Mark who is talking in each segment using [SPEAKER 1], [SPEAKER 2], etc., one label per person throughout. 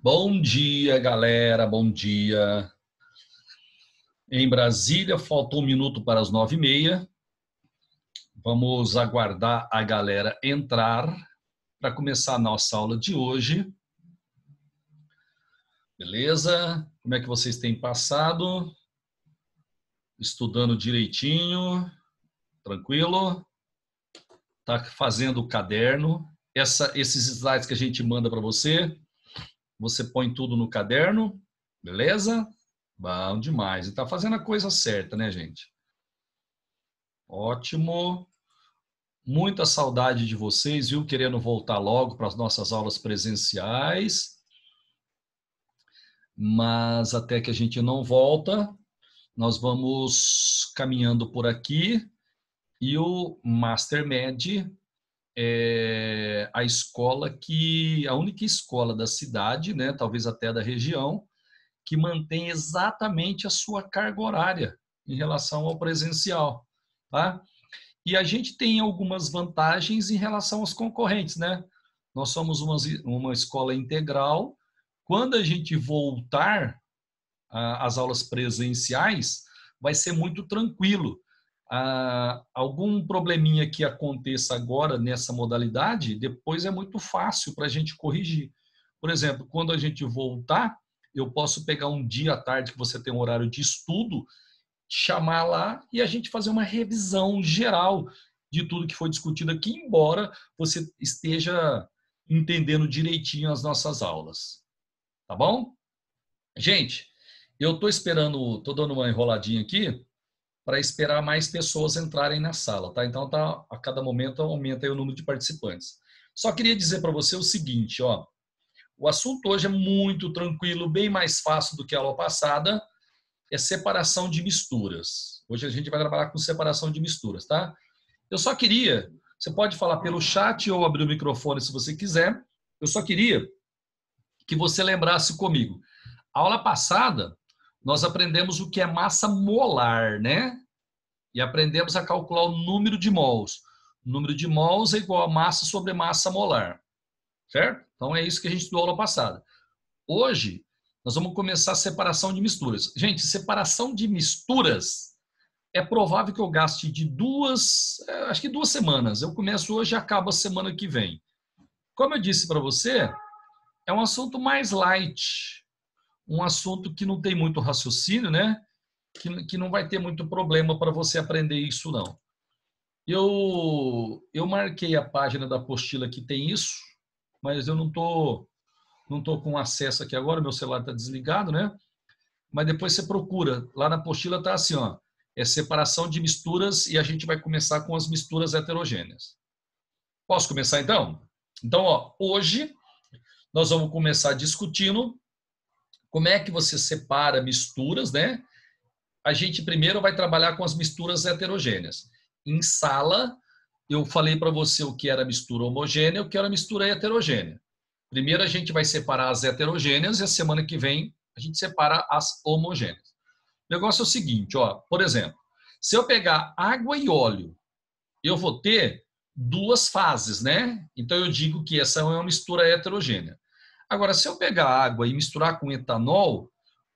[SPEAKER 1] Bom dia, galera. Bom dia. Em Brasília, faltou um minuto para as 9h30. Vamos aguardar a galera entrar para começar a nossa aula de hoje. Beleza? Como é que vocês têm passado? Estudando direitinho? Tranquilo? Tá fazendo o caderno? Esses slides que a gente manda para você, você põe tudo no caderno? Beleza? Bom demais. E tá fazendo a coisa certa, né, gente? Ótimo. Muita saudade de vocês, viu? Querendo voltar logo para as nossas aulas presenciais. Mas até que a gente não volta, nós vamos caminhando por aqui. E o MasterMed é a única escola da cidade, né, talvez até da região, que mantém exatamente a sua carga horária em relação ao presencial, tá? E a gente tem algumas vantagens em relação aos concorrentes, né? Nós somos uma escola integral. Quando a gente voltar às aulas presenciais, vai ser muito tranquilo. Algum probleminha que aconteça agora nessa modalidade, depois é muito fácil para a gente corrigir. Por exemplo, quando a gente voltar, eu posso pegar um dia à tarde que você tem um horário de estudo, chamar lá e a gente fazer uma revisão geral de tudo que foi discutido aqui, embora você esteja entendendo direitinho as nossas aulas. Tá bom? Gente, eu estou esperando, estou dando uma enroladinha aqui para esperar mais pessoas entrarem na sala, tá? Então, tá, a cada momento aumenta aí o número de participantes. Só queria dizer para você o seguinte, ó, o assunto hoje é muito tranquilo, bem mais fácil do que a aula passada, é separação de misturas. Hoje a gente vai trabalhar com separação de misturas, tá? Eu só queria, você pode falar pelo chat ou abrir o microfone se você quiser, eu só queria que você lembrasse comigo. A aula passada, nós aprendemos o que é massa molar, né? E aprendemos a calcular o número de mols. O número de mols é igual a massa sobre massa molar, certo? Então é isso que a gente estudou na aula passada. Hoje, nós vamos começar a separação de misturas. Gente, separação de misturas é provável que eu gaste de acho que 2 semanas. Eu começo hoje e acabo a semana que vem. Como eu disse para você, é um assunto mais light, um assunto que não tem muito raciocínio, né? Que não vai ter muito problema para você aprender isso, não. Eu marquei a página da apostila que tem isso, mas eu não tô com acesso aqui agora, meu celular está desligado, né? Mas depois você procura. Lá na apostila está assim, ó, é separação de misturas e a gente vai começar com as misturas heterogêneas. Posso começar então? Então, ó, hoje nós vamos começar discutindo como é que você separa misturas, né? A gente primeiro vai trabalhar com as misturas heterogêneas. Em sala, eu falei para você o que era mistura homogênea e o que era mistura heterogênea. Primeiro a gente vai separar as heterogêneas e a semana que vem a gente separa as homogêneas. O negócio é o seguinte, ó, por exemplo, se eu pegar água e óleo, eu vou ter duas fases, né? Então eu digo que essa é uma mistura heterogênea. Agora, se eu pegar água e misturar com etanol,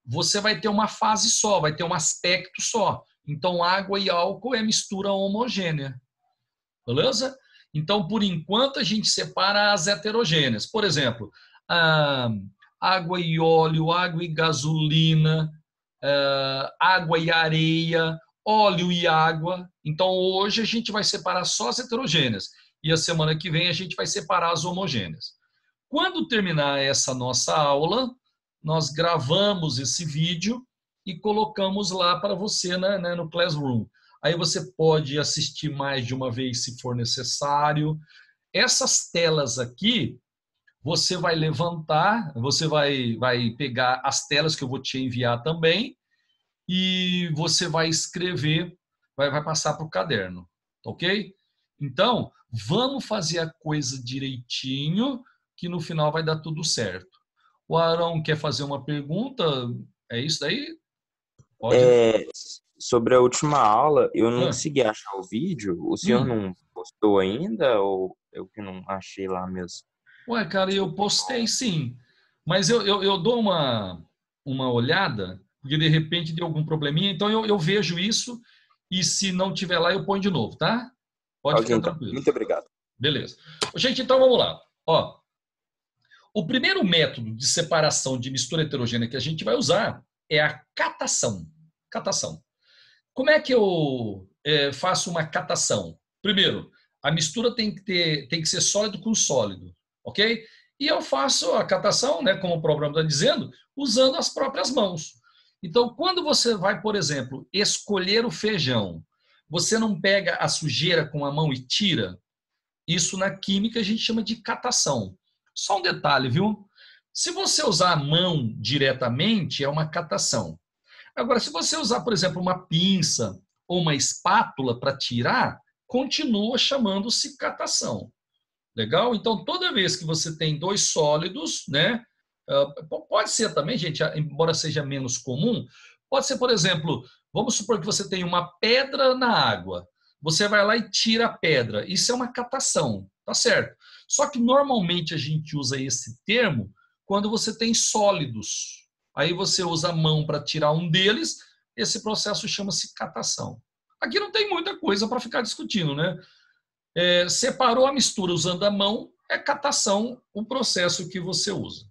[SPEAKER 1] você vai ter uma fase só, vai ter um aspecto só. Então, água e álcool é mistura homogênea. Beleza? Então, por enquanto, a gente separa as heterogêneas. Por exemplo, água e óleo, água e gasolina, água e areia, óleo e água. Então, hoje a gente vai separar só as heterogêneas. E a semana que vem a gente vai separar as homogêneas. Quando terminar essa nossa aula, nós gravamos esse vídeo e colocamos lá para você, né, no Classroom. Aí você pode assistir mais de uma vez se for necessário. Essas telas aqui, você vai levantar, você vai pegar as telas que eu vou te enviar também e você vai escrever, vai passar para o caderno, ok? Então, vamos fazer a coisa direitinho, que no final vai dar tudo certo. O Arão quer fazer uma pergunta? É isso daí? Pode.
[SPEAKER 2] É, sobre a última aula, eu não
[SPEAKER 1] Ah,
[SPEAKER 2] consegui achar o vídeo. O senhor
[SPEAKER 1] hum.
[SPEAKER 2] não postou ainda ou eu que não achei lá mesmo?
[SPEAKER 1] Ué, cara, eu postei sim. Mas eu dou uma olhada, porque de repente deu algum probleminha, então eu vejo isso e se não tiver lá, eu ponho de novo, tá? Pode
[SPEAKER 2] Ok,
[SPEAKER 1] ficar
[SPEAKER 2] então.
[SPEAKER 1] tranquilo.
[SPEAKER 2] Muito obrigado.
[SPEAKER 1] Beleza. Gente, então vamos lá. Ó, o primeiro método de separação de mistura heterogênea que a gente vai usar é a catação. Catação. Como é que eu faço uma catação? Primeiro, a mistura tem que ser sólido com sólido, ok? E eu faço a catação, né, como o programa está dizendo, usando as próprias mãos. Então, quando você vai, por exemplo, escolher o feijão, você não pega a sujeira com a mão e tira? Isso na química a gente chama de catação. Só um detalhe, viu? Se você usar a mão diretamente, é uma catação. Agora, se você usar, por exemplo, uma pinça ou uma espátula para tirar, continua chamando-se catação. Legal? Então, toda vez que você tem dois sólidos, né? Pode ser também, gente, embora seja menos comum, pode ser, por exemplo, vamos supor que você tem uma pedra na água. Você vai lá e tira a pedra. Isso é uma catação, tá certo? Só que normalmente a gente usa esse termo quando você tem sólidos. Aí você usa a mão para tirar um deles, esse processo chama-se catação. Aqui não tem muita coisa para ficar discutindo, né? Separou a mistura usando a mão, é catação o processo que você usa.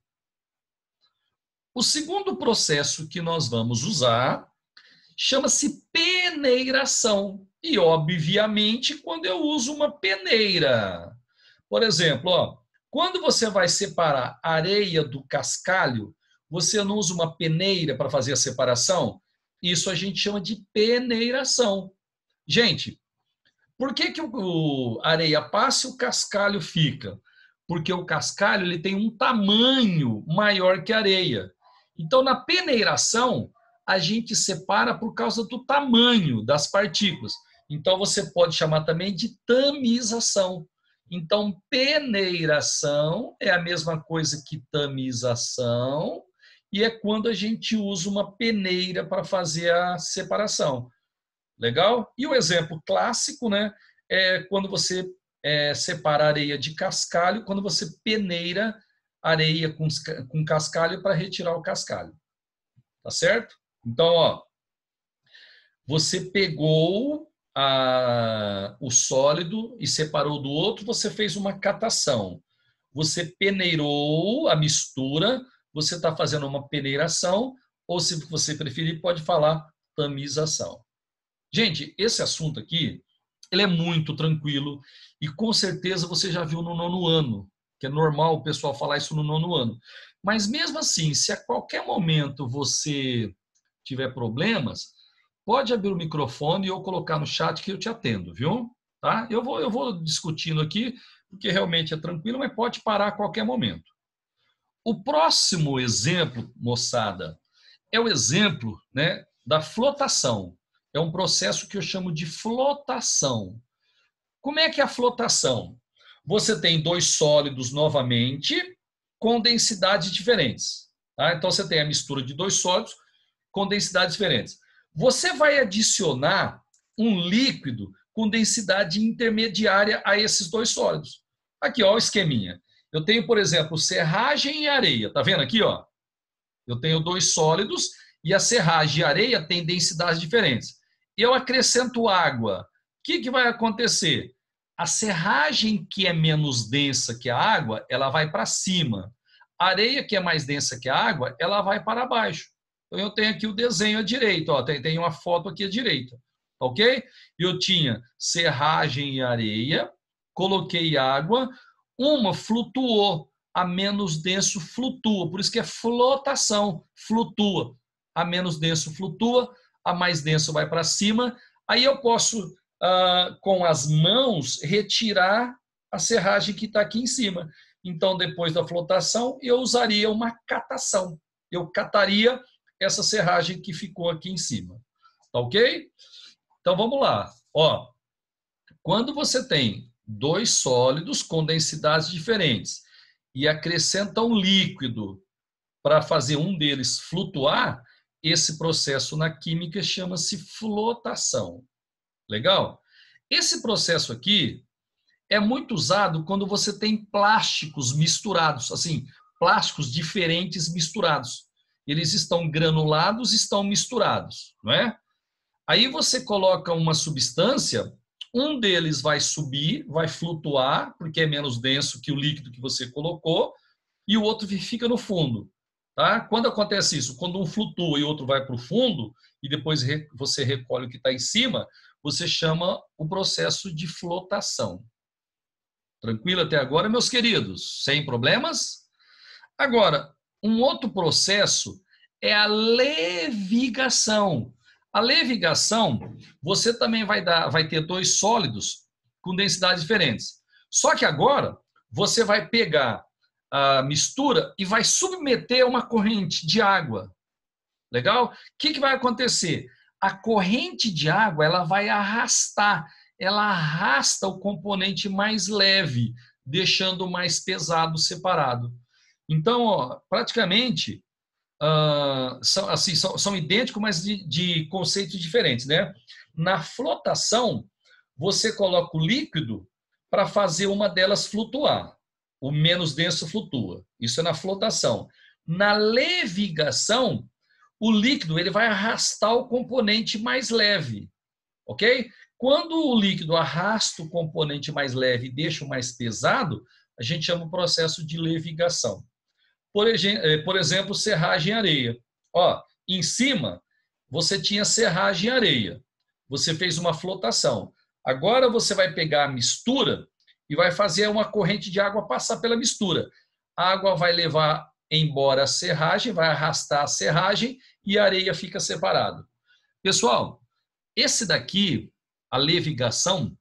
[SPEAKER 1] O segundo processo que nós vamos usar chama-se peneiração. E, obviamente, quando eu uso uma peneira. Por exemplo, ó, quando você vai separar areia do cascalho, você não usa uma peneira para fazer a separação? Isso a gente chama de peneiração. Gente, por que a areia passa e o cascalho fica? Porque o cascalho ele tem um tamanho maior que a areia. Então, na peneiração, a gente separa por causa do tamanho das partículas. Então, você pode chamar também de tamização. Então, peneiração é a mesma coisa que tamização, e é quando a gente usa uma peneira para fazer a separação. Legal? E o exemplo clássico, né, é quando você separa areia de cascalho, quando você peneira areia com cascalho para retirar o cascalho. Tá certo? Então, ó, você pegou o sólido e separou do outro, você fez uma catação. Você peneirou a mistura, você está fazendo uma peneiração, ou se você preferir, pode falar tamização. Gente, esse assunto aqui, ele é muito tranquilo e com certeza você já viu no 9º ano, que é normal o pessoal falar isso no 9º ano. Mas mesmo assim, se a qualquer momento você tiver problemas, pode abrir o microfone e eu colocar no chat que eu te atendo, viu? Tá? Eu vou discutindo aqui, porque realmente é tranquilo, mas pode parar a qualquer momento. O próximo exemplo, moçada, é o exemplo, né, da flotação. É um processo que eu chamo de flotação. Como é que é a flotação? Você tem dois sólidos novamente com densidades diferentes. Tá? Então, você tem a mistura de dois sólidos com densidades diferentes. Você vai adicionar um líquido com densidade intermediária a esses dois sólidos. Aqui, ó, o esqueminha. Eu tenho, por exemplo, serragem e areia. Tá vendo aqui, ó? Eu tenho dois sólidos e a serragem e a areia têm densidades diferentes. Eu acrescento água. O que vai acontecer? A serragem que é menos densa que a água, ela vai para cima. A areia que é mais densa que a água, ela vai para baixo. Então, eu tenho aqui o desenho à direita. Ó, tem uma foto aqui à direita. Ok? Eu tinha serragem e areia, coloquei água, uma flutuou, a menos denso flutua. Por isso que é flotação, flutua. A menos denso flutua, a mais denso vai para cima. Aí eu posso, com as mãos, retirar a serragem que está aqui em cima. Então, depois da flotação, eu usaria uma catação. Eu cataria essa serragem que ficou aqui em cima. Tá ok? Então, vamos lá. Ó, quando você tem dois sólidos com densidades diferentes e acrescenta um líquido para fazer um deles flutuar, esse processo na química chama-se flotação. Legal? Esse processo aqui é muito usado quando você tem plásticos misturados, assim, plásticos diferentes misturados. Eles estão granulados, estão misturados, não é? Aí você coloca uma substância, um deles vai subir, vai flutuar, porque é menos denso que o líquido que você colocou, e o outro fica no fundo. Tá? Quando acontece isso? Quando um flutua e o outro vai para o fundo, e depois você recolhe o que está em cima, você chama o processo de flotação. Tranquilo até agora, meus queridos? Sem problemas? Agora, um outro processo é a levigação. A levigação, você também vai ter dois sólidos com densidades diferentes. Só que agora, você vai pegar a mistura e vai submeter a uma corrente de água. Legal? O que vai acontecer? A corrente de água ela vai arrastar, ela arrasta o componente mais leve, deixando o mais pesado separado. Então, ó, praticamente, são idênticos, mas de conceitos diferentes, né? Na flotação, você coloca o líquido para fazer uma delas flutuar. O menos denso flutua. Isso é na flotação. Na levigação, o líquido ele vai arrastar o componente mais leve, ok? Quando o líquido arrasta o componente mais leve e deixa o mais pesado, a gente chama o processo de levigação. Por exemplo, serragem e areia. Ó, em cima, você tinha serragem e areia. Você fez uma flotação. Agora você vai pegar a mistura e vai fazer uma corrente de água passar pela mistura. A água vai levar embora a serragem, vai arrastar a serragem e a areia fica separada. Pessoal, esse daqui, a levigação,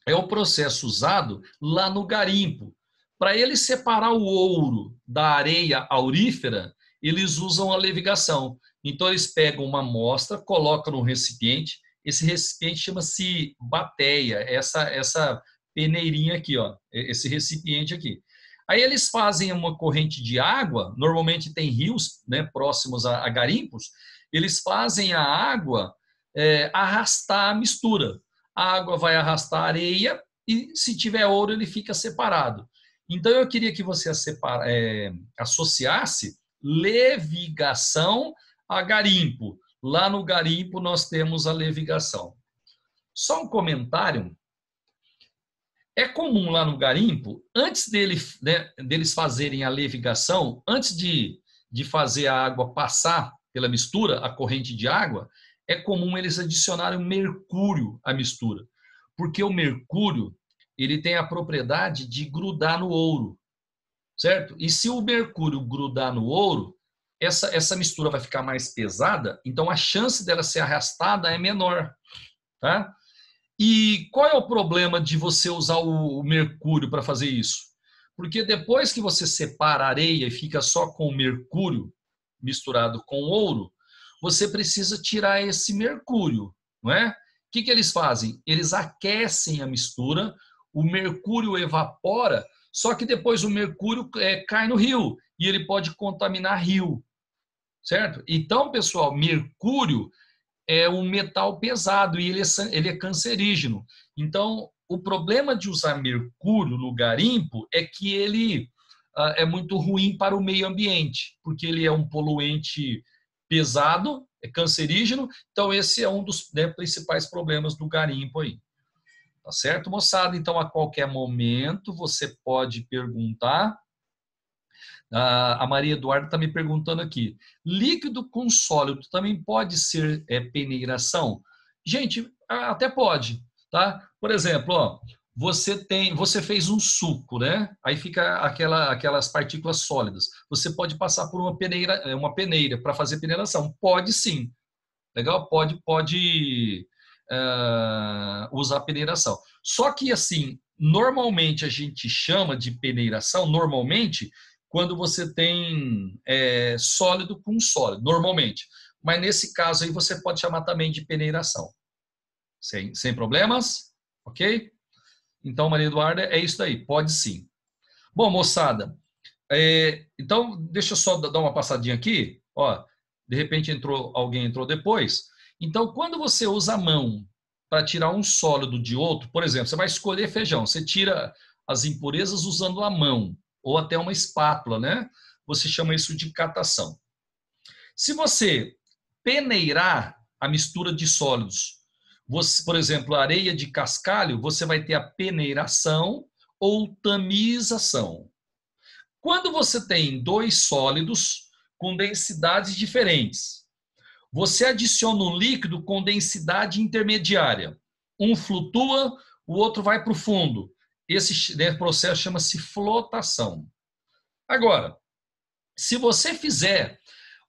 [SPEAKER 1] é o processo usado lá no garimpo. Para eles separar o ouro da areia aurífera, eles usam a levigação. Então, eles pegam uma amostra, colocam no recipiente. Esse recipiente chama-se bateia, essa peneirinha aqui, ó, esse recipiente aqui. Aí eles fazem uma corrente de água, normalmente tem rios, né, próximos a garimpos, eles fazem a água arrastar a mistura. A água vai arrastar a areia e se tiver ouro ele fica separado. Então eu queria que você associasse levigação a garimpo. Lá no garimpo nós temos a levigação. Só um comentário. É comum lá no garimpo, antes deles fazerem a levigação, antes de fazer a água passar pela mistura, a corrente de água, é comum eles adicionarem mercúrio à mistura. Porque o mercúrio ele tem a propriedade de grudar no ouro, certo? E se o mercúrio grudar no ouro, essa mistura vai ficar mais pesada, então a chance dela ser arrastada é menor, tá? E qual é o problema de você usar o mercúrio para fazer isso? Porque depois que você separa a areia e fica só com o mercúrio misturado com ouro, você precisa tirar esse mercúrio, não é? O que eles fazem? Eles aquecem a mistura, o mercúrio evapora, só que depois o mercúrio cai no rio e ele pode contaminar rio, certo? Então, pessoal, mercúrio é um metal pesado e ele é cancerígeno. Então, o problema de usar mercúrio no garimpo é que ele é muito ruim para o meio ambiente, porque ele é um poluente pesado, é cancerígeno. Então, esse é um dos principais problemas do garimpo aí. Tá certo, moçada? Então, a qualquer momento, você pode perguntar. A Maria Eduarda está me perguntando aqui. Líquido com sólido também pode ser peneiração? Gente, até pode, tá? Por exemplo, ó, você fez um suco, né? Aí fica aquelas partículas sólidas. Você pode passar por uma peneira para fazer peneiração. Pode sim. Legal? Pode usar peneiração. Só que assim, normalmente a gente chama de peneiração, normalmente, quando você tem sólido com sólido, normalmente. Mas nesse caso aí você pode chamar também de peneiração. Sem problemas? Ok? Então, Maria Eduarda, é isso daí, pode sim. Bom, moçada, então deixa eu só dar uma passadinha aqui. Ó, de repente alguém entrou depois. Então, quando você usa a mão para tirar um sólido de outro, por exemplo, você vai escolher feijão, você tira as impurezas usando a mão. ou até uma espátula, né? Você chama isso de catação. Se você peneirar a mistura de sólidos, você, por exemplo, areia de cascalho, você vai ter a peneiração ou tamização. Quando você tem dois sólidos com densidades diferentes, você adiciona um líquido com densidade intermediária. Um flutua, o outro vai para o fundo. Esse processo chama-se flotação. Agora, se você fizer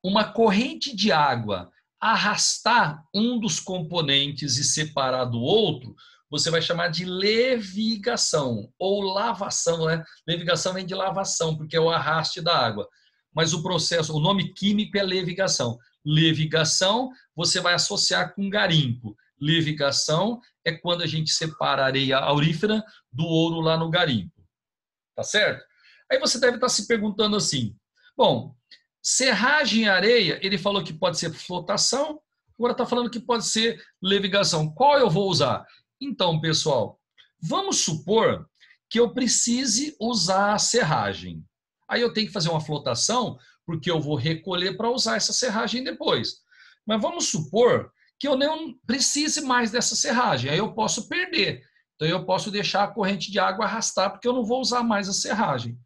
[SPEAKER 1] uma corrente de água arrastar um dos componentes e separar do outro, você vai chamar de levigação ou lavação, né? Levigação vem de lavação, porque é o arraste da água. Mas o processo, o nome químico é levigação. Levigação, você vai associar com garimpo. Levigação é quando a gente separa a areia aurífera do ouro lá no garimpo. Tá certo? Aí você deve estar se perguntando assim, bom, serragem e areia, ele falou que pode ser flotação, agora está falando que pode ser levigação. Qual eu vou usar? Então, pessoal, vamos supor que eu precise usar a serragem. Aí eu tenho que fazer uma flotação, porque eu vou recolher para usar essa serragem depois. Mas vamos supor que eu não precise mais dessa serragem, aí eu posso perder. Então eu posso deixar a corrente de água arrastar, porque eu não vou usar mais a serragem.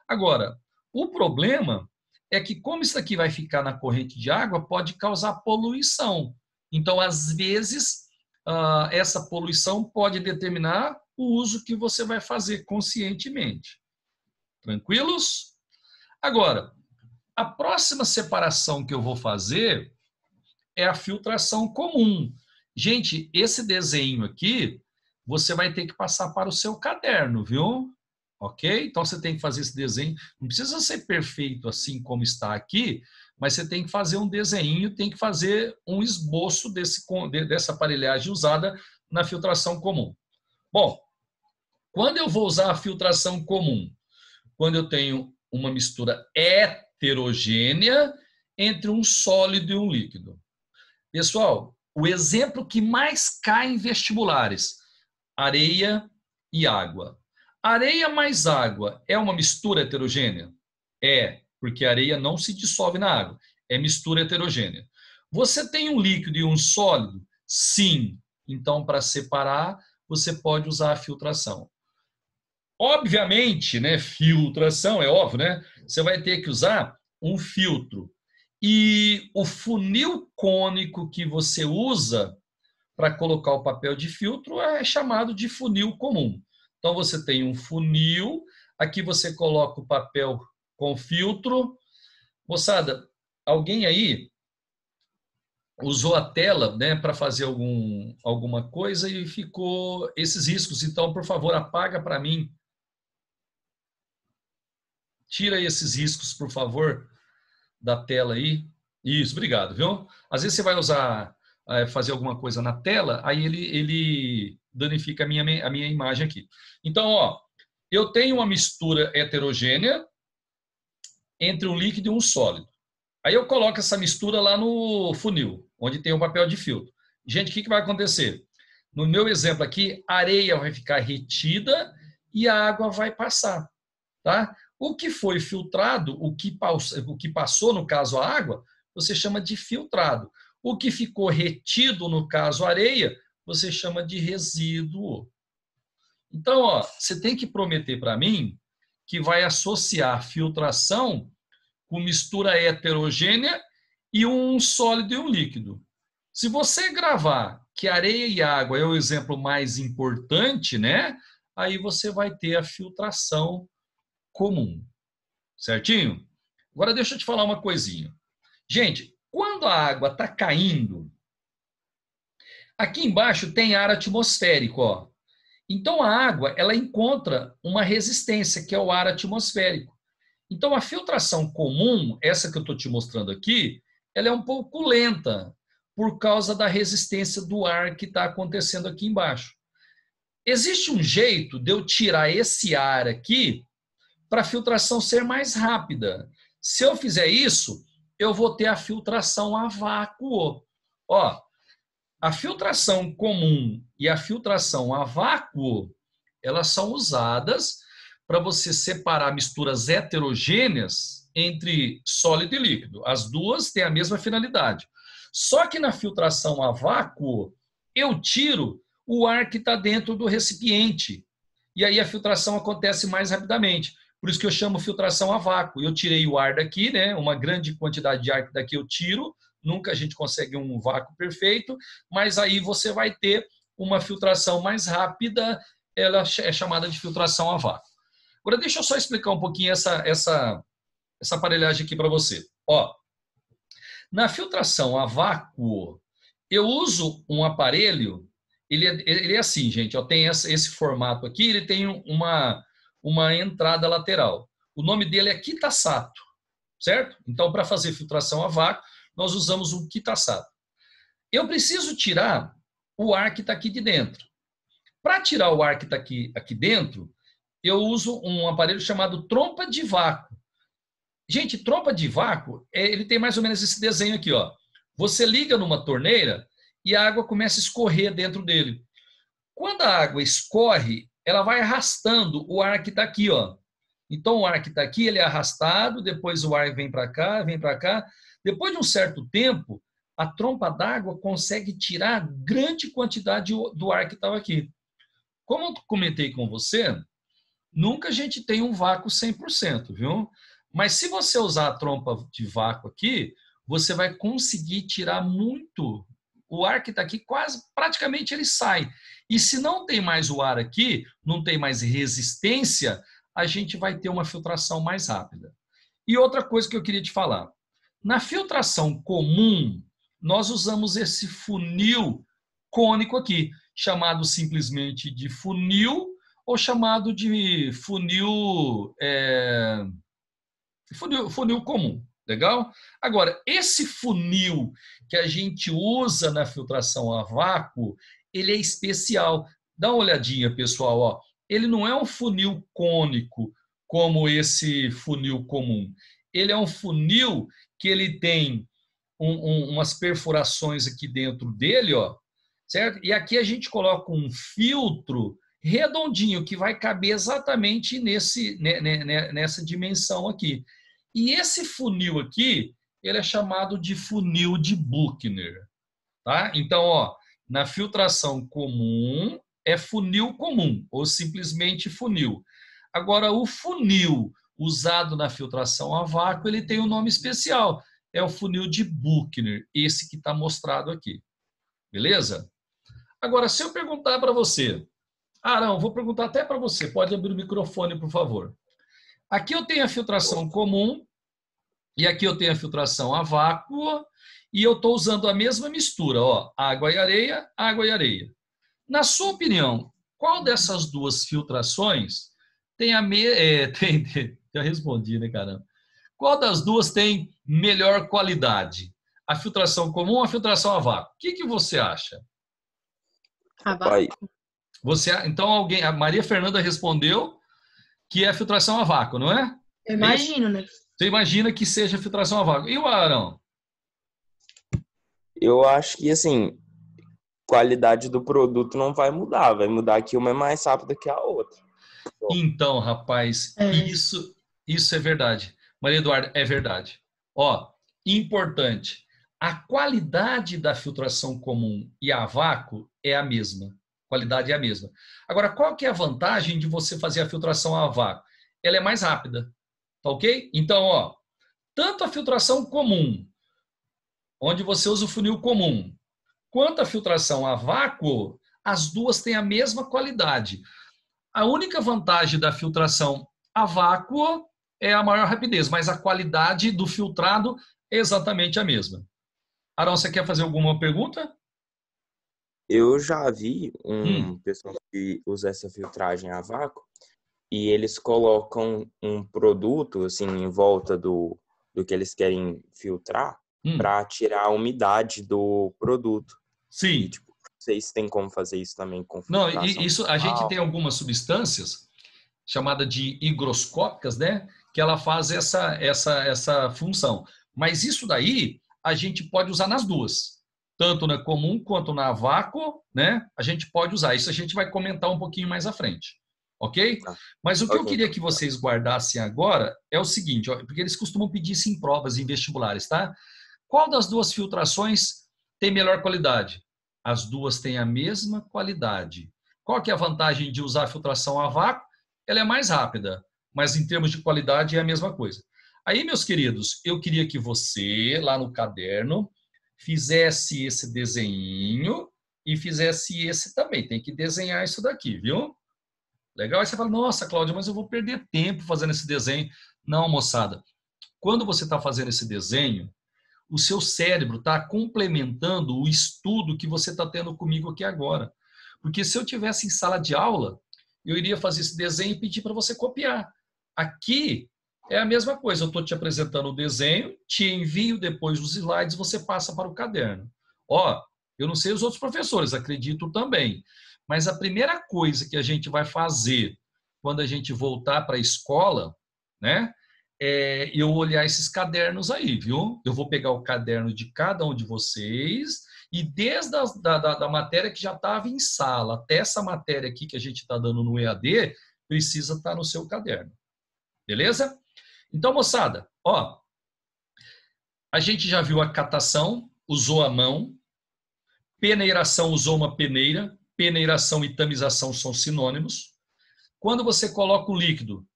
[SPEAKER 1] Agora, o problema é que como isso aqui vai ficar na corrente de água, pode causar poluição. Então, às vezes, essa poluição pode determinar o uso que você vai fazer conscientemente. Tranquilos? Agora, a próxima separação que eu vou fazer é a filtração comum. Gente, esse desenho aqui, você vai ter que passar para o seu caderno, viu? Ok? Então, você tem que fazer esse desenho. Não precisa ser perfeito assim como está aqui, mas você tem que fazer um desenho, tem que fazer um esboço dessa aparelhagem usada na filtração comum. Bom, quando eu vou usar a filtração comum? Quando eu tenho uma mistura heterogênea entre um sólido e um líquido. Pessoal, o exemplo que mais cai em vestibulares, areia e água. Areia mais água é uma mistura heterogênea? É, porque a areia não se dissolve na água. É mistura heterogênea. Você tem um líquido e um sólido? Sim. Então, para separar, você pode usar a filtração. Obviamente, né, filtração, é óbvio, né? Você vai ter que usar um filtro. E o funil cônico que você usa para colocar o papel de filtro é chamado de funil comum. Então, você tem um funil, aqui você coloca o papel com filtro. Moçada, alguém aí usou a tela, né, para fazer alguma coisa e ficou esses riscos. Então, por favor, apaga para mim. Tira esses riscos, por favor, da tela aí. Isso, obrigado, viu? Às vezes você vai usar, fazer alguma coisa na tela, aí ele danifica a minha imagem aqui. Então, ó, eu tenho uma mistura heterogênea entre um líquido e um sólido. Aí eu coloco essa mistura lá no funil, onde tem um papel de filtro. Gente, o que vai acontecer? No meu exemplo aqui, a areia vai ficar retida e a água vai passar, tá? O que foi filtrado, o que passou, no caso a água, você chama de filtrado. O que ficou retido, no caso a areia, você chama de resíduo. Então, ó, você tem que prometer para mim que vai associar filtração com mistura heterogênea e um sólido e um líquido. Se você gravar que areia e água é o exemplo mais importante, né? Aí você vai ter a filtração comum. Certinho? Agora deixa eu te falar uma coisinha. Gente, quando a água está caindo, aqui embaixo tem ar atmosférico, ó. Então a água, ela encontra uma resistência, que é o ar atmosférico. Então a filtração comum, essa que eu estou te mostrando aqui, ela é um pouco lenta, por causa da resistência do ar que está acontecendo aqui embaixo. Existe um jeito de eu tirar esse ar aqui para a filtração ser mais rápida. Se eu fizer isso, eu vou ter a filtração a vácuo. Ó, a filtração comum e a filtração a vácuo, elas são usadas para você separar misturas heterogêneas entre sólido e líquido. As duas têm a mesma finalidade. Só que na filtração a vácuo, eu tiro o ar que está dentro do recipiente. E aí a filtração acontece mais rapidamente. Por isso que eu chamo filtração a vácuo. Eu tirei o ar daqui, né? Uma grande quantidade de ar que daqui eu tiro. Nunca a gente consegue um vácuo perfeito, mas aí você vai ter uma filtração mais rápida, ela é chamada de filtração a vácuo. Agora, deixa eu só explicar um pouquinho essa aparelhagem aqui para você. Ó, na filtração a vácuo, eu uso um aparelho, ele é assim, gente, ó, tem esse formato aqui, ele tem uma entrada lateral. O nome dele é Kitasato, certo? Então, para fazer filtração a vácuo, nós usamos um Kitasato. Eu preciso tirar o ar que está aqui de dentro. Para tirar o ar que está aqui dentro, eu uso um aparelho chamado trompa de vácuo. Gente, trompa de vácuo, ele tem mais ou menos esse desenho aqui, ó. Você liga numa torneira e a água começa a escorrer dentro dele. Quando a água escorre, ela vai arrastando o ar que está aqui, ó. Então, o ar que está aqui, ele é arrastado, depois o ar vem para cá, vem para cá. Depois de um certo tempo, a trompa d'água consegue tirar grande quantidade do ar que estava aqui. Como eu comentei com você, nunca a gente tem um vácuo 100%, viu? Mas se você usar a trompa de vácuo aqui, você vai conseguir tirar muito. O ar que está aqui, quase, praticamente ele sai. E se não tem mais o ar aqui, não tem mais resistência, a gente vai ter uma filtração mais rápida. E outra coisa que eu queria te falar. Na filtração comum, nós usamos esse funil cônico aqui, chamado simplesmente de funil ou chamado de funil comum, legal? Agora, esse funil que a gente usa na filtração a vácuo, ele é especial. Dá uma olhadinha, pessoal, ó. Ele não é um funil cônico como esse funil comum. Ele é um funil que ele tem umas perfurações aqui dentro dele, ó, certo? E aqui a gente coloca um filtro redondinho que vai caber exatamente nessa dimensão aqui. E esse funil aqui, ele é chamado de funil de Buchner, tá? Então, ó, na filtração comum é funil comum ou simplesmente funil. Agora, o funil usado na filtração a vácuo, ele tem um nome especial. É o funil de Buchner, esse que está mostrado aqui. Beleza? Agora, se eu perguntar para você, Arão, vou perguntar até para você, pode abrir o microfone, por favor. Aqui eu tenho a filtração comum e aqui eu tenho a filtração a vácuo e eu estou usando a mesma mistura, ó, água e areia, água e areia. Na sua opinião, qual dessas duas filtrações tem já respondi, né, caramba? Qual das duas tem melhor qualidade? A filtração comum ou a filtração a vácuo? O que você acha?
[SPEAKER 3] A vácuo.
[SPEAKER 1] Então, a Maria Fernanda respondeu que é a filtração a vácuo, não é?
[SPEAKER 3] Eu imagino, né?
[SPEAKER 1] Você imagina que seja a filtração a vácuo. E o Arão?
[SPEAKER 2] Eu acho que, assim, qualidade do produto não vai mudar. Vai mudar que uma é mais rápida que a outra.
[SPEAKER 1] Então, rapaz, isso é verdade. Maria Eduarda, é verdade. Ó, importante. A qualidade da filtração comum e a vácuo é a mesma. Qualidade é a mesma. Agora, qual que é a vantagem de você fazer a filtração a vácuo? Ela é mais rápida. Tá ok? Então, ó, tanto a filtração comum, onde você usa o funil comum, quanto a filtração a vácuo, as duas têm a mesma qualidade. A única vantagem da filtração a vácuo é a maior rapidez, mas a qualidade do filtrado é exatamente a mesma. Arão, você quer fazer alguma pergunta?
[SPEAKER 2] Eu já vi um pessoal que usa essa filtragem a vácuo e eles colocam um produto assim em volta do que eles querem filtrar para tirar a umidade do produto.
[SPEAKER 1] Sim.
[SPEAKER 2] E, tipo, não sei se tem como fazer isso também com
[SPEAKER 1] filtração. Não, isso a gente tem algumas substâncias chamadas de higroscópicas, né? Que ela faz essa função. Mas isso daí a gente pode usar nas duas. Tanto na comum quanto na vácuo, né? A gente pode usar. Isso a gente vai comentar um pouquinho mais à frente. Ok? Mas o que eu queria que vocês guardassem agora é o seguinte, ó, porque eles costumam pedir isso em provas, em vestibulares, tá? Qual das duas filtrações tem melhor qualidade? As duas têm a mesma qualidade. Qual que é a vantagem de usar a filtração a vácuo? Ela é mais rápida, mas em termos de qualidade é a mesma coisa. Aí, meus queridos, eu queria que você, lá no caderno, fizesse esse desenho e fizesse esse também. Tem que desenhar isso daqui, viu? Legal? Aí você fala, nossa, Cláudia, mas eu vou perder tempo fazendo esse desenho. Não, moçada. Quando você está fazendo esse desenho, o seu cérebro está complementando o estudo que você está tendo comigo aqui agora. Porque se eu tivesse em sala de aula, eu iria fazer esse desenho e pedir para você copiar. Aqui é a mesma coisa. Eu estou te apresentando o desenho, te envio depois os slides, você passa para o caderno. Ó, eu não sei os outros professores, acredito também. Mas a primeira coisa que a gente vai fazer quando a gente voltar para a escola, né? Eu olhar esses cadernos aí, viu? Eu vou pegar o caderno de cada um de vocês e desde da matéria que já estava em sala até essa matéria aqui que a gente está dando no EAD, precisa estar no seu caderno. Beleza? Então, moçada, ó, a gente já viu a catação, usou a mão, peneiração usou uma peneira, peneiração e tamização são sinônimos. Quando você coloca o líquido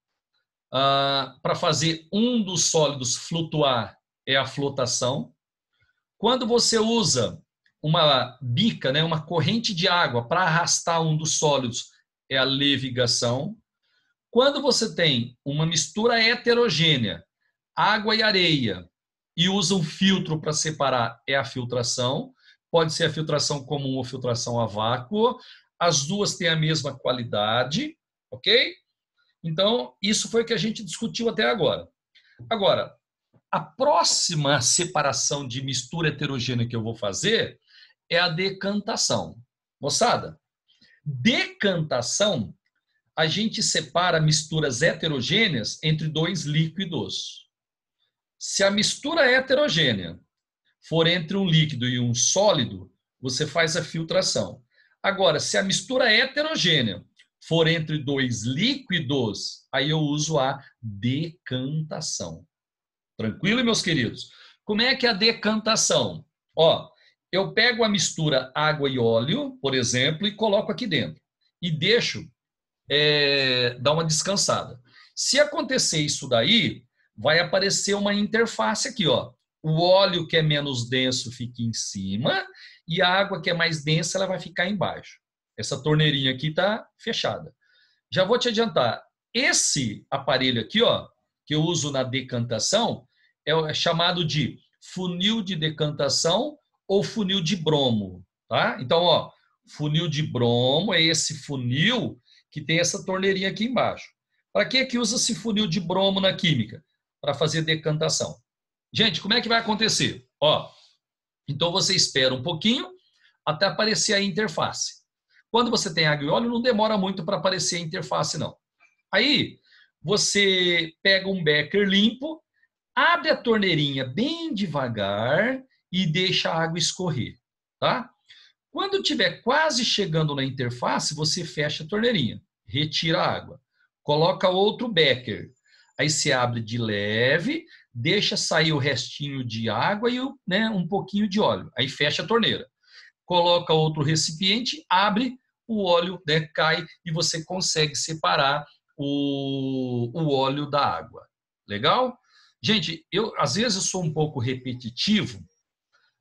[SPEAKER 1] para fazer um dos sólidos flutuar, é a flotação. Quando você usa uma bica, né, uma corrente de água para arrastar um dos sólidos, é a levigação. Quando você tem uma mistura heterogênea, água e areia, e usa um filtro para separar, é a filtração. Pode ser a filtração comum ou filtração a vácuo. As duas têm a mesma qualidade, ok? Então, isso foi o que a gente discutiu até agora. Agora, a próxima separação de mistura heterogênea que eu vou fazer é a decantação. Moçada, decantação, a gente separa misturas heterogêneas entre dois líquidos. Se a mistura heterogênea for entre um líquido e um sólido, você faz a filtração. Agora, se a mistura heterogênea for entre dois líquidos, aí eu uso a decantação. Tranquilo, meus queridos? Como é que é a decantação? Ó, eu pego a mistura água e óleo, por exemplo, e coloco aqui dentro. E deixo dar uma descansada. Se acontecer isso daí, vai aparecer uma interface aqui, ó. O óleo que é menos denso fica em cima e a água que é mais densa ela vai ficar embaixo. Essa torneirinha aqui está fechada. Já vou te adiantar, esse aparelho aqui, ó, que eu uso na decantação, é chamado de funil de decantação ou funil de bromo, tá? Então, ó, funil de bromo é esse funil que tem essa torneirinha aqui embaixo. Para que usa esse funil de bromo na química? Para fazer decantação. Gente, como é que vai acontecer? Ó, então você espera um pouquinho até aparecer a interface. Quando você tem água e óleo, não demora muito para aparecer a interface, não. Aí, você pega um becker limpo, abre a torneirinha bem devagar e deixa a água escorrer, tá? Quando estiver quase chegando na interface, você fecha a torneirinha, retira a água, coloca outro becker. Aí você abre de leve, deixa sair o restinho de água e um pouquinho de óleo. Aí fecha a torneira. Coloca outro recipiente, abre, o óleo cai e você consegue separar o óleo da água. Legal? Gente, às vezes eu sou um pouco repetitivo,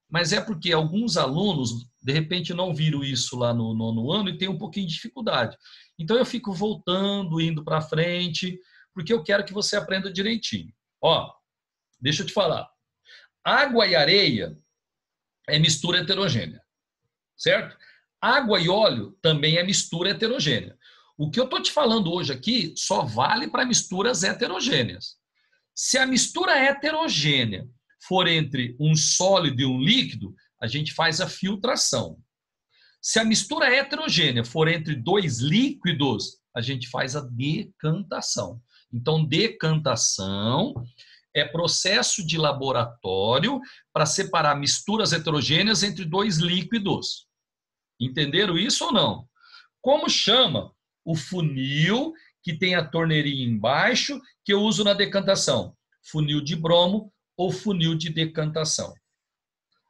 [SPEAKER 1] mas é porque alguns alunos, de repente, não viram isso lá no nono ano e tem um pouquinho de dificuldade. Então, eu fico voltando, indo para frente, porque eu quero que você aprenda direitinho. Ó, deixa eu te falar. Água e areia é mistura heterogênea, certo? Água e óleo também é mistura heterogênea. O que eu estou te falando hoje aqui só vale para misturas heterogêneas. Se a mistura heterogênea for entre um sólido e um líquido, a gente faz a filtração. Se a mistura heterogênea for entre dois líquidos, a gente faz a decantação. Então, decantação é processo de laboratório para separar misturas heterogêneas entre dois líquidos. Entenderam isso ou não? Como chama o funil que tem a torneirinha embaixo, que eu uso na decantação? Funil de bromo ou funil de decantação.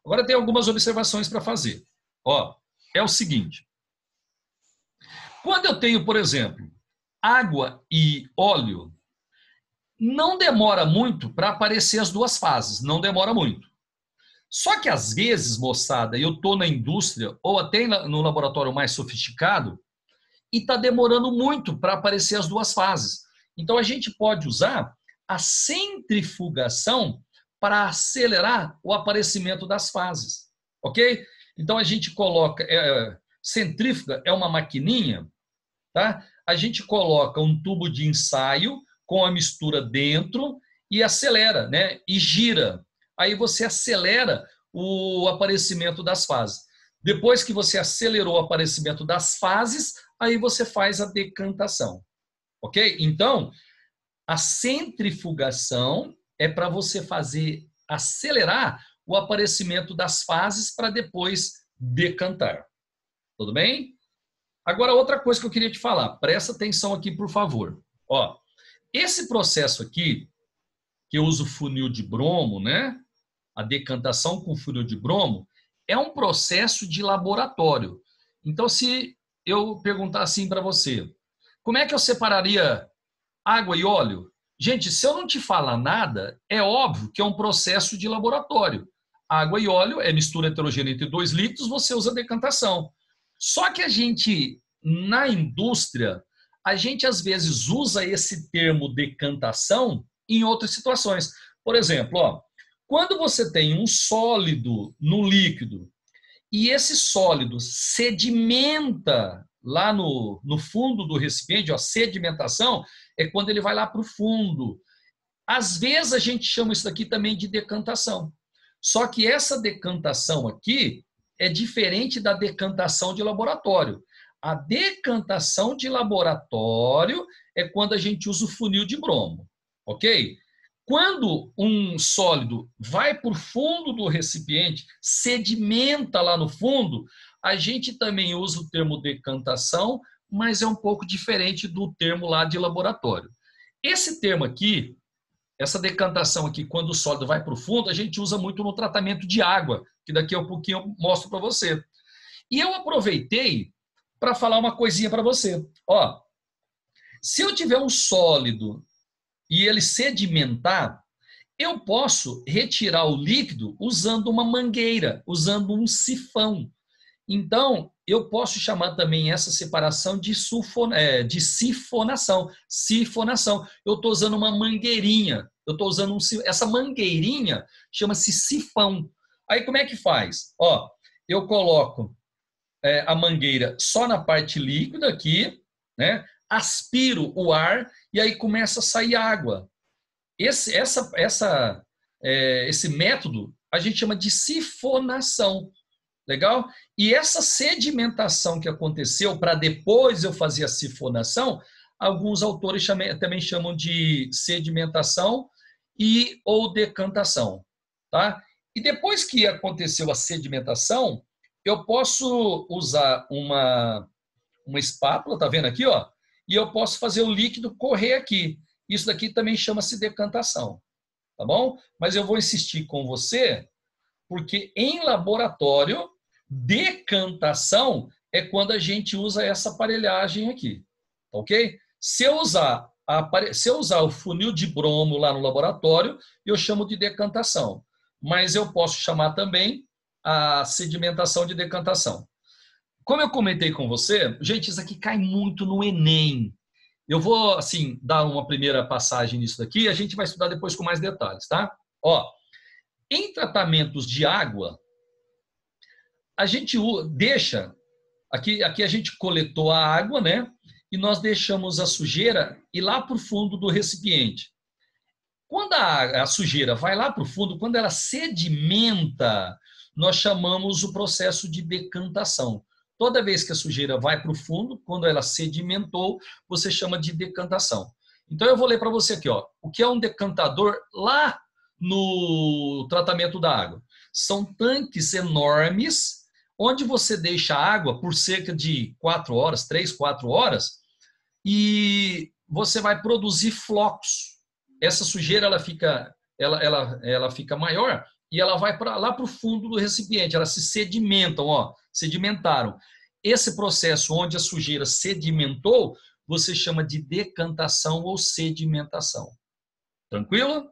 [SPEAKER 1] Agora tem algumas observações para fazer. Ó, é o seguinte. Quando eu tenho, por exemplo, água e óleo, não demora muito para aparecer as duas fases, não demora muito. Só que às vezes, moçada, eu estou na indústria ou até no laboratório mais sofisticado e está demorando muito para aparecer as duas fases. Então a gente pode usar a centrifugação para acelerar o aparecimento das fases, ok? Então a gente coloca, centrífuga é uma maquininha, tá? A gente coloca um tubo de ensaio com a mistura dentro e acelera, né? E gira. Aí você acelera o aparecimento das fases. Depois que você acelerou o aparecimento das fases, aí você faz a decantação, ok? Então, a centrifugação é para você fazer acelerar o aparecimento das fases para depois decantar. Tudo bem? Agora, outra coisa que eu queria te falar. Presta atenção aqui, por favor. Ó, esse processo aqui, que eu uso funil de bromo, né? A decantação com funil de bromo, é um processo de laboratório. Então, se eu perguntar assim para você, como é que eu separaria água e óleo? Gente, se eu não te falar nada, é óbvio que é um processo de laboratório. Água e óleo é mistura heterogênea entre 2 líquidos, você usa decantação. Só que a gente, na indústria, a gente às vezes usa esse termo decantação em outras situações. Por exemplo, ó, quando você tem um sólido no líquido e esse sólido sedimenta lá no fundo do recipiente, ó, sedimentação é quando ele vai lá para o fundo. Às vezes a gente chama isso daqui também de decantação. Só que essa decantação aqui é diferente da decantação de laboratório. A decantação de laboratório é quando a gente usa o funil de bromo, ok? Quando um sólido vai para o fundo do recipiente, sedimenta lá no fundo, a gente também usa o termo decantação, mas é um pouco diferente do termo lá de laboratório. Esse termo aqui, essa decantação aqui, quando o sólido vai para o fundo, a gente usa muito no tratamento de água, que daqui a um pouquinho eu mostro para você. E eu aproveitei para falar uma coisinha para você. Ó, se eu tiver um sólido e ele sedimentar, eu posso retirar o líquido usando uma mangueira, usando um sifão. Então, eu posso chamar também essa separação de sifonação. Sifonação. Eu estou usando uma mangueirinha. Eu estou usando essa mangueirinha chama-se sifão. Aí como é que faz? Ó, eu coloco a mangueira só na parte líquida aqui, né? Aspiro o ar e aí começa a sair água. Esse método a gente chama de sifonação. Legal? E essa sedimentação que aconteceu para depois eu fazer a sifonação, alguns autores também chamam de sedimentação ou decantação. Tá? E depois que aconteceu a sedimentação, eu posso usar uma espátula, tá vendo aqui, ó? E eu posso fazer o líquido correr aqui. Isso daqui também chama-se decantação. Tá bom? Mas eu vou insistir com você, porque em laboratório, decantação é quando a gente usa essa aparelhagem aqui, ok? Se eu usar o funil de bromo lá no laboratório, eu chamo de decantação, mas eu posso chamar também a sedimentação de decantação. Como eu comentei com você, gente, isso aqui cai muito no Enem. Eu vou, assim, dar uma primeira passagem nisso daqui e a gente vai estudar depois com mais detalhes, tá? Ó, em tratamentos de água, a gente deixa, aqui a gente coletou a água, né? E nós deixamos a sujeira ir lá para o fundo do recipiente. Quando a sujeira vai lá para o fundo, quando ela sedimenta, nós chamamos o processo de decantação. Toda vez que a sujeira vai para o fundo, quando ela sedimentou, você chama de decantação. Então eu vou ler para você aqui, ó, o que é um decantador lá no tratamento da água. São tanques enormes, onde você deixa a água por cerca de 4 horas, 3, 4 horas, e você vai produzir flocos. Essa sujeira ela fica maior e ela vai lá para o fundo do recipiente. Elas se sedimentam, ó, sedimentaram. Esse processo onde a sujeira sedimentou, você chama de decantação ou sedimentação. Tranquilo?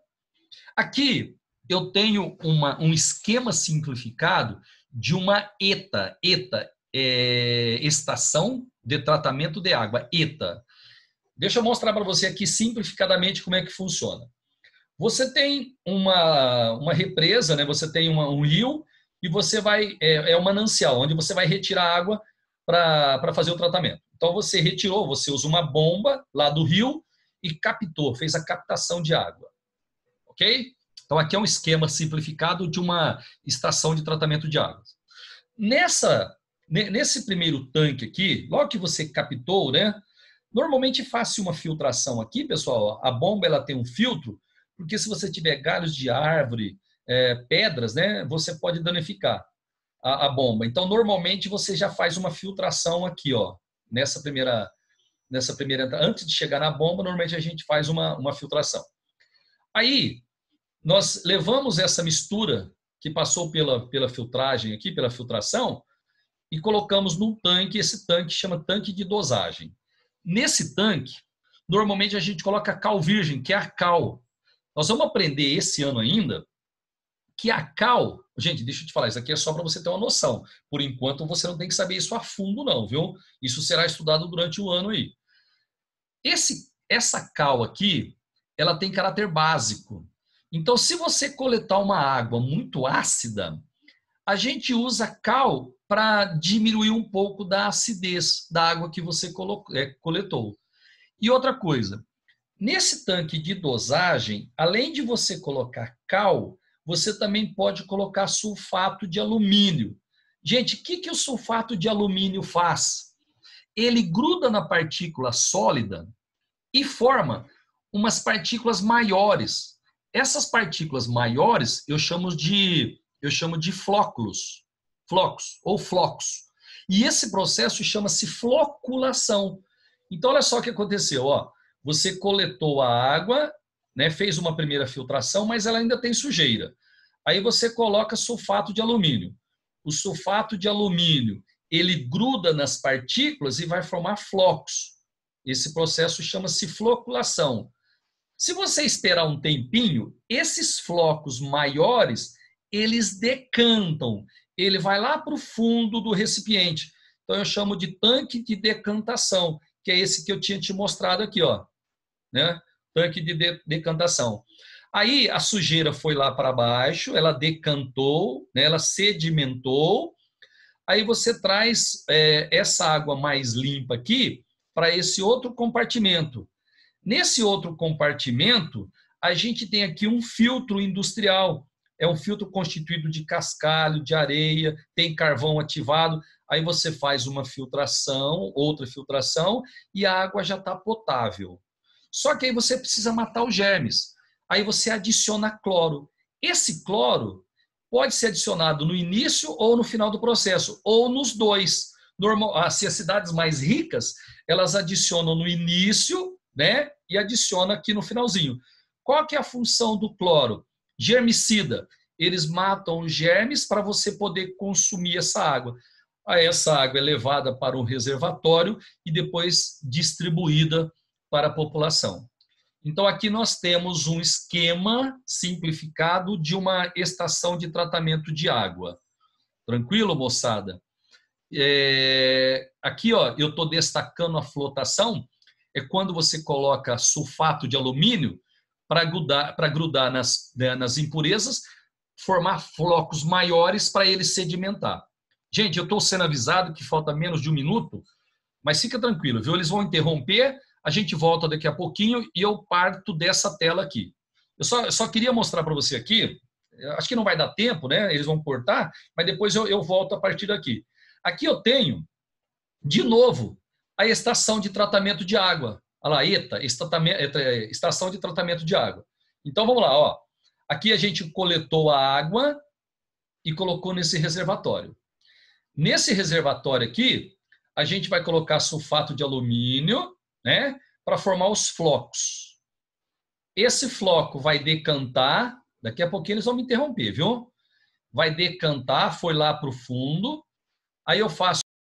[SPEAKER 1] Aqui eu tenho um esquema simplificado de uma ETA. ETA é Estação de Tratamento de Água. ETA. Deixa eu mostrar para você aqui simplificadamente como é que funciona. Você tem uma represa, né? Você tem um rio e você vai um manancial, onde você vai retirar água para fazer o tratamento. Então você retirou, você usa uma bomba lá do rio e captou, fez a captação de água. Ok? Então aqui é um esquema simplificado de uma estação de tratamento de águas. Nesse primeiro tanque aqui, logo que você captou, né? Normalmente faz-se uma filtração aqui, pessoal. A bomba ela tem um filtro, porque se você tiver galhos de árvore, pedras, né? Você pode danificar a bomba. Então normalmente você já faz uma filtração aqui, ó, nessa primeira antes de chegar na bomba, normalmente a gente faz uma filtração. Aí nós levamos essa mistura que passou pela filtragem aqui, pela filtração, e colocamos num tanque. Esse tanque chama tanque de dosagem. Nesse tanque, normalmente a gente coloca cal virgem, que é a cal. Nós vamos aprender esse ano ainda que a cal... Gente, deixa eu te falar, isso aqui é só para você ter uma noção. Por enquanto, você não tem que saber isso a fundo, não, viu? Isso será estudado durante o ano aí. Essa cal aqui, ela tem caráter básico. Então, se você coletar uma água muito ácida, a gente usa cal para diminuir um pouco da acidez da água que você coletou. E outra coisa, nesse tanque de dosagem, além de você colocar cal, você também pode colocar sulfato de alumínio. Gente, o que o sulfato de alumínio faz? Ele gruda na partícula sólida e forma umas partículas maiores. Essas partículas maiores eu chamo de flóculos ou flocos. E esse processo chama-se floculação. Então, olha só o que aconteceu. Ó. Você coletou a água, né, fez uma primeira filtração, mas ela ainda tem sujeira. Aí você coloca sulfato de alumínio. O sulfato de alumínio, ele gruda nas partículas e vai formar flocos. Esse processo chama-se floculação. Se você esperar um tempinho, esses flocos maiores, eles decantam. Ele vai lá para o fundo do recipiente. Então, eu chamo de tanque de decantação, que é esse que eu tinha te mostrado aqui, ó, né? Tanque de decantação. Aí, a sujeira foi lá para baixo, ela decantou, né? Ela sedimentou. Aí, você traz essa água mais limpa aqui para esse outro compartimento. Nesse outro compartimento, a gente tem aqui um filtro industrial. É um filtro constituído de cascalho, de areia, tem carvão ativado. Aí você faz uma filtração, outra filtração, e a água já está potável. Só que aí você precisa matar os germes. Aí você adiciona cloro. Esse cloro pode ser adicionado no início ou no final do processo, ou nos dois. As cidades mais ricas, elas adicionam no início, né? E adicionam aqui no finalzinho. Qual que é a função do cloro? Germicida. Eles matam os germes para você poder consumir essa água. Aí essa água é levada para um reservatório e depois distribuída para a população. Então aqui nós temos um esquema simplificado de uma estação de tratamento de água. Tranquilo, moçada? Aqui, ó, eu estou destacando a flotação. É quando você coloca sulfato de alumínio para grudar nas impurezas, formar flocos maiores para ele sedimentar. Gente, eu estou sendo avisado que falta menos de 1 minuto, mas fica tranquilo, viu? Eles vão interromper, a gente volta daqui a pouquinho e eu parto dessa tela aqui. Eu só queria mostrar para você aqui, acho que não vai dar tempo, né? Eles vão cortar, mas depois eu volto a partir daqui. Aqui eu tenho, de novo, a estação de tratamento de água. Olha lá, ETA, estação de tratamento de água. Então, vamos lá. Ó. Aqui a gente coletou a água e colocou nesse reservatório. Nesse reservatório aqui, a gente vai colocar sulfato de alumínio, né? Para formar os flocos. Esse floco vai decantar, daqui a pouquinho eles vão me interromper, viu? Vai decantar, foi lá para o fundo, aí eu faço